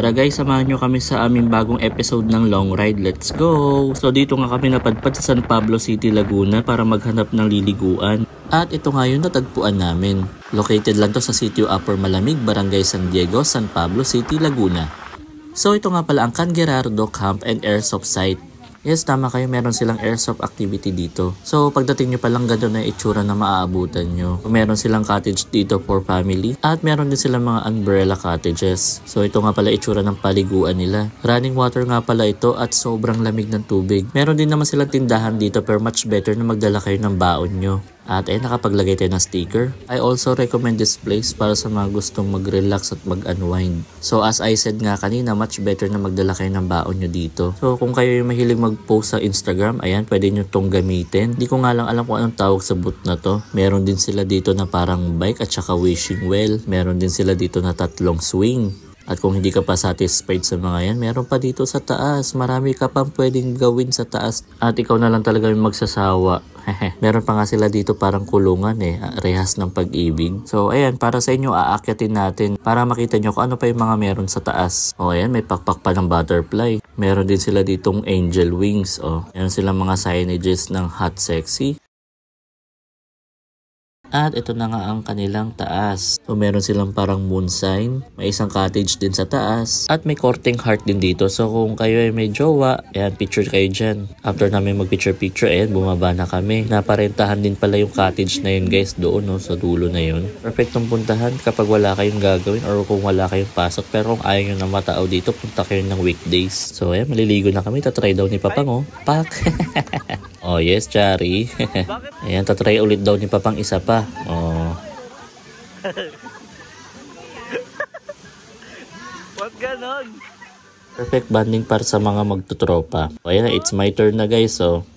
Tara guys, samahan nyo kami sa aming bagong episode ng Long Ride. Let's go! So dito nga kami napadpad sa San Pablo City, Laguna para maghanap ng liliguan. At ito nga yung natagpuan namin. Located lang to sa Sitio Upper Malamig, Barangay San Diego, San Pablo City, Laguna. So ito nga pala ang Can Gerardo Camp and Airsoft Site. Yes, tama kayo, meron silang airsoft activity dito. So pagdating nyo palang gano'n na itsura na maaabutan nyo. Meron silang cottage dito for family. At meron din silang mga umbrella cottages. So ito nga pala itsura ng paliguan nila. Running water nga pala ito at sobrang lamig ng tubig. Meron din naman silang tindahan dito pero much better na magdala kayo ng baon nyo. At nakapaglagay tayo ng sticker. I also recommend this place para sa mga gustong mag-relax at mag-unwind. So as I said nga kanina, much better na magdala kayo ng baon nyo dito. So kung kayo yung mahilig mag-post sa Instagram, ayan, pwede nyo tong gamitin. Di ko nga lang alam kung anong tawag sa boot na to. Meron din sila dito na parang bike at saka wishing well. Meron din sila dito na 3 swing. At kung hindi ka pa satisfied sa mga yan, meron pa dito sa taas. Marami ka pang pwedeng gawin sa taas. At ikaw na lang talaga yung magsasawa. Meron pa nga sila dito parang kulungan rehas ng pag-ibig. So ayan, para sa inyo aakyatin natin para makita nyo kung ano pa yung mga meron sa taas. O ayan, may pakpak pa ng butterfly. Meron din sila ditong angel wings. O, meron silang mga signages ng hot sexy. At ito na nga ang kanilang taas. So meron silang parang moon sign. May isang cottage din sa taas. At may courting heart din dito. So kung kayo ay may jowa, ayan, picture kayo dyan. After namin mag-picture, ayan, bumaba na kami. Naparentahan din pala yung cottage na yun guys doon, no, sa dulo na yun. Perfectong puntahan kapag wala kayong gagawin or kung wala kayong pasok. Pero kung ayaw nyo na matao dito, punta kayo ng weekdays. So ayan, maliligo na kami. Tatry daw ni Papang, oh. Pak! Oh yes, Chari. Ayan, tatry ulit daw ni Papang isa pa. Oh. What ganon? Perfect bonding para sa mga magtutropa. O ayan, it's my turn na guys, so.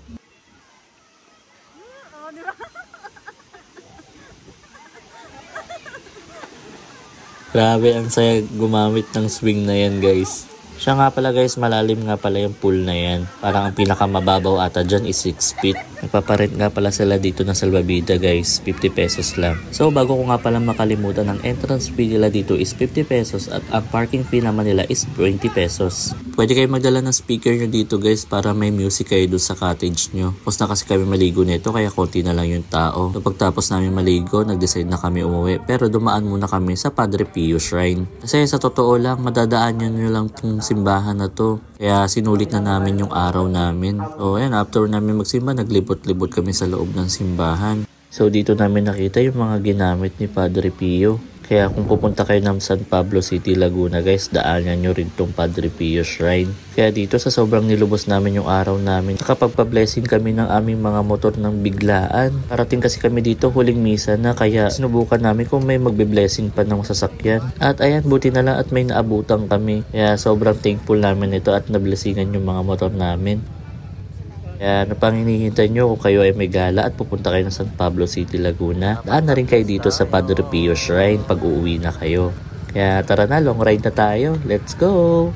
Grabe, ang saya gumamit ng swing na yan guys. Siya nga pala guys, malalim nga pala yung pool na yan. Parang ang pinakamababaw ata dyan is 6 feet. Nagpaparent nga pala sila dito ng salbabida guys, 50 pesos lang. So bago ko nga pala makalimutan, ang entrance fee nila dito is 50 pesos at ang parking fee naman nila is 20 pesos. Pwede kayo magdala ng speaker nyo dito guys para may music kayo doon sa cottage nyo. Tapos na kasi kami maligo nito kaya konti na lang yung tao. So pagtapos namin maligo, nag-decide na kami umuwi. Pero dumaan muna kami sa Padre Pio Shrine. Kasi sa totoo lang, madadaan nyo lang itong simbahan na to. Kaya sinulit na namin yung araw namin. So ayan, after namin magsimba, naglibot-libot kami sa loob ng simbahan. So dito namin nakita yung mga ginamit ni Padre Pio. Kaya kung pupunta kayo ng San Pablo City, Laguna guys, daanan nyo rin tong Padre Pio Shrine. Kaya dito sa sobrang nilubos namin yung araw namin, nakapagpa-blessing kami ng aming mga motor ng biglaan. Parating kasi kami dito huling misa na kaya sinubukan namin kung may magbe-blessing pa ng sasakyan. At ayan, buti na lang at may naabutang kami. Kaya sobrang thankful namin ito at nablessingan yung mga motor namin. Kaya ano pang hinihintay nyo kung kayo ay may gala at pupunta kayo ng San Pablo City, Laguna, daan na rin kayo dito sa Padre Pio Shrine pag uuwi na kayo. Kaya tara na, long ride na tayo. Let's go!